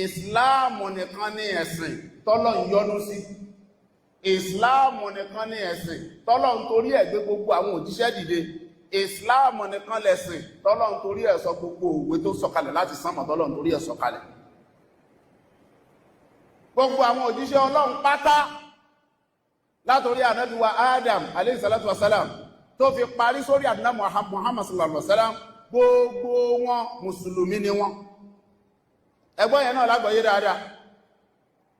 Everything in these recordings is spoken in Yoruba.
ìsìláàmù nìkan ní ẹ̀sìn tọ́lọ́run yọ́nú sí. ìsìláàmù nìkan ní ẹ̀sìn tọ́lọ́run torí ẹ̀ gbé gbogbo àwọn òjíṣẹ́ dìde. ìsìláàmù nìkan lẹ̀sìn tọ́lọ́run torí ẹ̀ sọ gbogbo òwe tó sọ̀kalẹ̀ láti sánmọ̀ tọ́lọ́run torí ẹ̀ sọ̀kalẹ̀. gbogbo àwọn òjíṣẹ́ ọlọ́run pátá látorí ànábì wa Adam alayhi salatu wasalam tó fi parí sórí ànábì Muhammad sallallahu alaihi wasallam gbogbo wọn mùsùlùmí ni wọn. ẹgbọ́n yẹn náà lágbọ̀ọ́yé dáadáa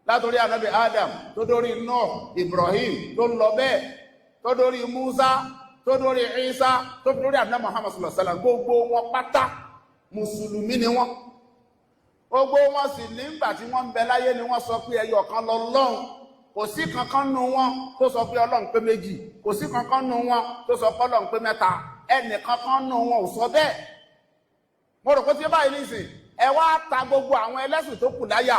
látorí ànábì Adam tó dórí Nuh Ibrahim tó ń lọ bẹ́ẹ̀ tó dórí Musa tó dórí Isa tó fi dórí ànábì Muhammad sallallahu alaihi wasallam gbogbo wọn pátá mùsùlùmí ni wọn. gbogbo wọn sì nígbà tí wọ́n ń bẹ láyé ni wọ́n sọ pé ẹyọ kan lọ́lọ́run. kò sí kankan nù wọn tó sọ pé Ọlọ́run pé méjì, kò sí kankan nù wọn tó sọ pé Ọlọ́run pé mẹ́ta, ẹnì kankan nù wọn ò sọ bẹ́ẹ̀. mo rò pé tí báyìí nìsín ẹ wá ta gbogbo àwọn ẹlẹ́sìn tó kù láyà,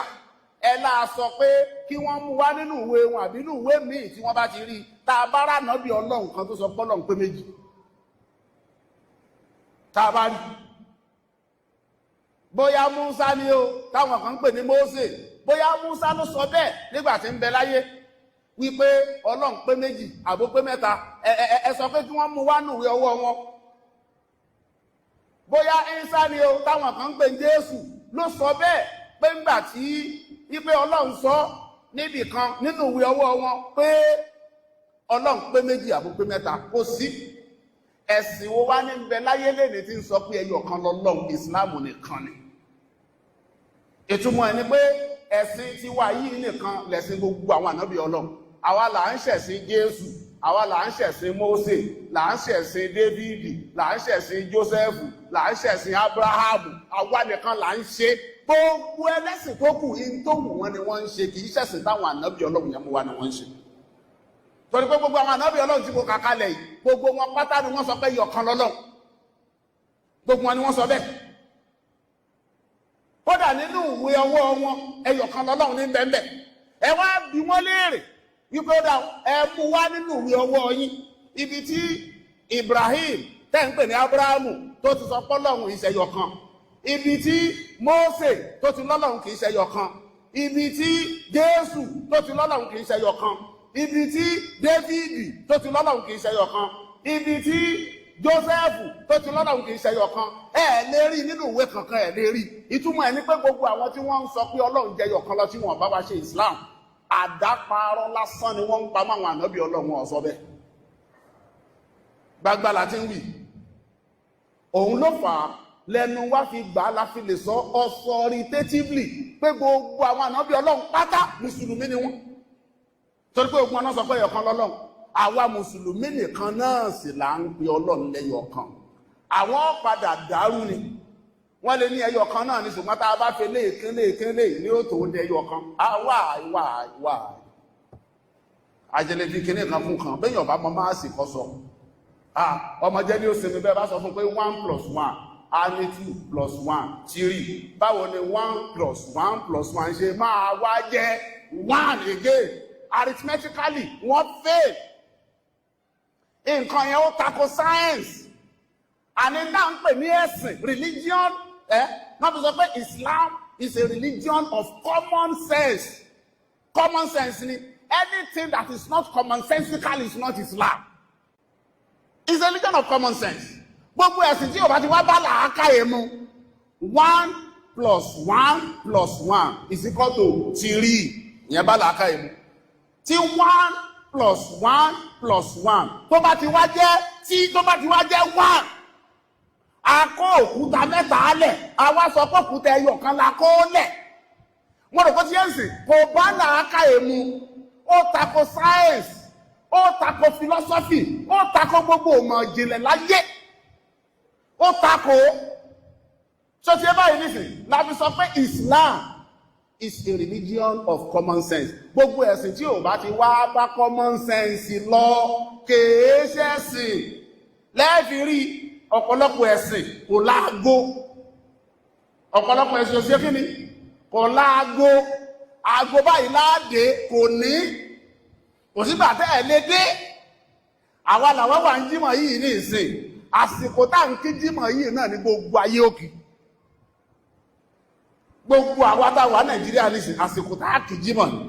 ẹ láà sọ pé kí wọ́n mú wá nínú ìwé wọn àbí nínú ìwé míì tí wọ́n bá ti rí tá a bá rà náà bí Ọlọ́run kan tó sọ pé Ọlọ́run pé méjì, tá a bá rí. bóyá Musa ni o táwọn kan ń pè ní Mósè, bóyá Musa ló sọ bẹ́ẹ̀ nígbà tí ń bẹ láyé wípé Ọlọ́run pé méjì àbó pé mẹ́ta, ẹ sọ pé kí wọ́n mú wá nùwé ọwọ́ wọn. bóyá Ìsá ni o táwọn kan ń pè ní Jésù ló sọ bẹ́ẹ̀ pé ńgbà tí wípé Ọlọ́run sọ níbì kan nínú ìwé ọwọ́ wọn pé Ọlọ́run pé méjì àbó pé mẹ́ta. kò sí ẹ̀sìn wo wá ní ń bẹ láyé lẹ́ni tí ń sọ pé ẹyọ kan lọ́lọ́run, ìsìláàmù nìkan ni. ìtumọ̀ ẹ̀ ni pé ẹ̀sìn tiwa yìí nìkan lẹ̀sìn gbogbo àwọn ànábì Ọlọ́run. àwa là ń ṣẹ̀sìn Jésù, àwa là ń ṣẹ̀sìn Mósè, là ń ṣẹ̀sìn Dávìdì, là ń ṣẹ̀sìn Jósẹ́fù, là ń ṣẹ̀sìn Ábúráhámù. àwa nìkan là ń ṣe. gbogbo ẹlẹ́sìn tó kù in tó wù wọ́n ni wọ́n ń ṣe, kì í ṣẹ̀sìn táwọn ànábì Ọlọ́run yẹn mú wa ni wọ́n ń ṣe. torí pé gbogbo àwọn ànábì Ọlọ́run tí mo kà kalẹ̀ yìí gbogbo wọn pátá ni wọ́n sọ pé ẹyọ̀kan lọ́lọ́run. gbogbo wọn ni wọ́n sọ bẹ́ẹ̀. kódà nínú ìwé ọwọ́ wọn ẹyọ̀kan lọ́lọ́run ní bẹ́ẹ̀. ẹ wá bí wọ́n léèrè wípé ó dà ẹ mú wá nínú ìwé ọwọ́ yín ibi tí Ibrahim tẹ́ ń pè ní Ábúráhámù tó ti sọ pé Ọlọ́run ìṣẹ̀yọ̀kan, ibi tí Mósè tó ti lọ́lọ́run kì í ṣẹ̀yọ̀kan, ibi tí Jésù tó ti lọ́lọ́run kì í ṣẹ̀yọ̀kan, ibi tí Dávìdì tó ti lọ́lọ́run kì í ṣẹ̀yọ̀kan, ibi tí Jósẹ́fù tó ti lọ́lọ́run kì í ṣẹ̀yọ̀kan. ẹ lè rí nínú ìwé kankan, ẹ lè rí. ìtumọ̀ ẹ̀ ni pé gbogbo àwọn tí wọ́n ń sọ pé Ọlọ́run jẹyọ̀kan lọ tí wọ́n bá wá ṣe Islam, àdáparọ́ lásán ni wọ́n ń pa máwọn ànábì Ọlọ́run ọ̀sọ́ bẹ́ẹ̀. gbagba la ti ń wì. òun ló fà á lẹ́nu wá fi gbà á la fi lè sọ authoritatively pé gbogbo àwọn ànábì Ọlọ́run pátá mùsùlùmí ni wọ́n. torí pé ogun ọ̀nà sọ pé ẹyọ̀kan lọ́lọ́run, àwa mùsùlùmí nìkan náà sì là ń pe Ọlọ́run lẹ́yọ̀kan. àwọn padà dàrú ni wọ́n lè ní ẹyọ̀kan náà ní ṣùgbọ́n tá a bá fẹ́ léèkínlé ní ó tó ń dẹ ẹyọ̀kan. wà àjẹlẹ̀ fi kíní kan fún kan bẹ́yàn bá mọ máa sì kọ́ sọ. ọmọdé ní ó sinmi bẹ́ẹ̀ bá sọ fún pé 1+1 a ní 2+1 3. báwo ni 1+1+1 ṣe máa wá jẹ́ 1 again? Arithmetically wọ́n fail. nǹkan yẹn ó tako science. àní náà ń pè ní ẹ̀sìn religion. náà tó sọ pé Islam is a religion of common sense. common sense ni anything that is not commonsensical is not Islam. It's a religion of common sense. gbogbo ẹ̀sìn tí ó bá ti wá bá làákàyè mu 1+1+1 is equal to 3. ìyẹn bá làákàyè mu. tí 1+1+1 tó bá ti wá jẹ́ 1, a kó òkúta mẹ́ta lẹ̀, a wá sọ pé òkúta ẹyọ̀kan la kó lẹ̀. mo rò pé tí yẹn sì kò bá làákàyè mu. ó tako science, ó tako philosophy, ó tako gbogbo ìmọ̀ ìjìnlẹ̀ láyé, ó tako. ṣé ti ẹ báyìí nísìnyí la fi sọ pé Islam is a religion of common sense. gbogbo ẹ̀sìn tí ò bá ti wá bá common sense lọ kèé ṣẹ̀sìn. lẹ́ẹ̀fì rí ọ̀pọ̀lọpọ̀ ẹ̀sìn kò láago. ọ̀pọ̀lọpọ̀ ẹ̀sìn òsì kí ni kò láago. aago báyìí láàdé kò ní. kò sígbà tẹ́ ẹ̀ lé dé. àwa làwọn wà ń jímọ̀ yìí ní ìsìn. àsìkò tá à ń kí jímọ̀ yìí náà ní gbogbo ayé òkè. gbogbo àwa tá wà Nàìjíríà ní àsìkò tá a kì í jímọ̀ ni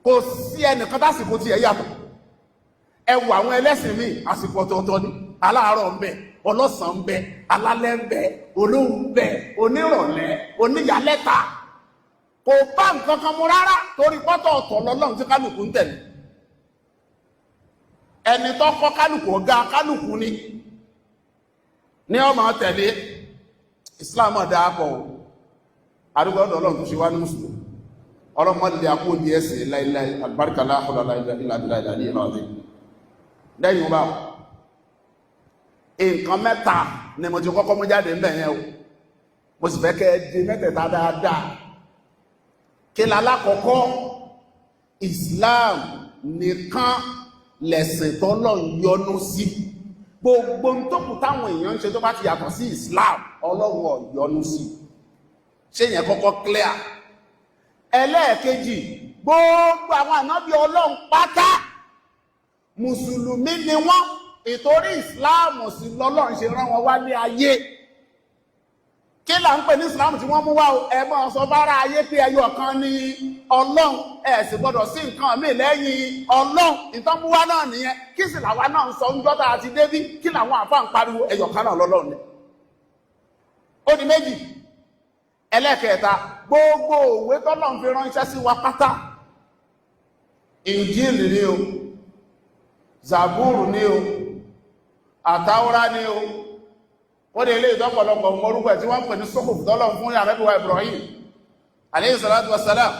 kò sí ẹnìkan tásìkò tí ẹ yàtọ̀. Ẹ wo àwọn ẹlẹ́sìn míì àsìkò ọ̀tọ̀ọ̀tọ̀ ni, aláàárọ̀ ń bẹ, ọlọ́sàn ń bẹ, alálẹ́ ń bẹ, olóhùn ń bẹ, onírọ̀lẹ́, oníyàlẹ́ta. Kò bá nǹkan kan mu rárá torí pọ́tọ̀ ọ̀tọ̀ lọ́lọ́run tí kálukú ń tẹ̀lé. Ẹni tó kọ́ kálukú ọ̀gá kálukú ní ọmọ tẹ̀lé. Islam dáa pọ̀ àdúgbò ọ̀dọ̀ ọlọ́run tó ṣe wá ní mùsùlùmí. Ọlọ́mọdé àkóòdì ẹ̀sìn láìláì àlùbáríkà láàkọ́lá láìláì ìlàdí. Lẹ́yìn ọba nǹkan mẹ́ta ni mo ti kọ́kọ́ mú jáde ń bẹ̀ yẹn o, mo sì fẹ́ kẹ́ ẹ di mẹ́tẹ̀ẹ̀ta dáadáa. Kí lálákọ̀ọ́kọ́, Islam nìkan lẹ̀sìn tọ́lọ́run yọ́nú sí. Gbogbo tó kù táwọn èèyàn ń ṣe tó bá ti yàtọ̀ sí Islam Ọlọ́run ò yọ́nú sí. Ṣé yẹn kọ́kọ́ clear? Ẹlẹ́ẹ̀kejì, gbogbo àwọn ànábì Ọlọ́run pátá mùsùlùmí ni wọ́n, ìtorí ìsìláàmù sí lọ́lọ́run ṣe rán wọn wá ní ayé. Kí là ń pè ní ìsìláàmù tí wọ́n mú wá o? Ẹ máa sọ bára ayé pé ẹyọ kan ni Ọlọ́run, ẹ sì gbọ́dọ̀ sí nǹkan míì lẹ́yìn Ọlọ́run. Ìtàn mú wá náà nìyẹn. Kí sì làwa náà ń sọ ń jọ́ta àti débí? Kí làwọn àfáà ń pariwo? Ẹyọ kan náà lọ́lọ́run ni. Ó di méjì. Ẹlẹ́kẹ̀ẹ́ta, gbogbo òwe tọ́lọ́run fi ránṣẹ́ sí wa pátá, Ìnjílì ni o, Zàbúrù ni o, Àtáwọ́rá ni o, ó dé ilé ìtọ́pọ̀lọpọ̀ mọ́rúgbẹ̀ tí wọ́n pè ní sókùf tọ́lọ́run fún Ànábì wa Ibrahim alayhi salatu wassalam.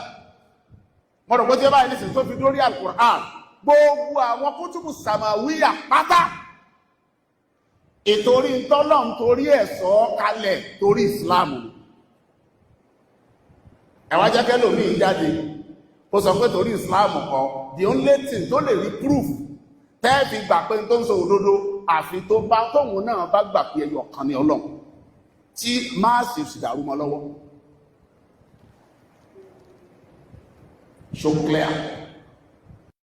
Mọ́rọ̀ pé tí ó bá ilé ìsìn tó fi dórí Al-Qur'an, gbogbo àwọn kútùbù sàmàwíyà pátá ìtorí tọ́lọ́run torí ẹ̀ sọ kalẹ̀ torí Islam. Ẹ̀wà jẹ́kẹ́ lómi ìjáde kó sọ pé torí Islam kọ́, the only thing tó lè rí proof tẹ́ẹ̀fì gbà pé tó ń sọ òdodo àfi tó bá tóun náà bá gbà pé ẹyọ kan ní Ọlọ́run tí máàsì sì dàrú mọ́ lọ́wọ́. So clear.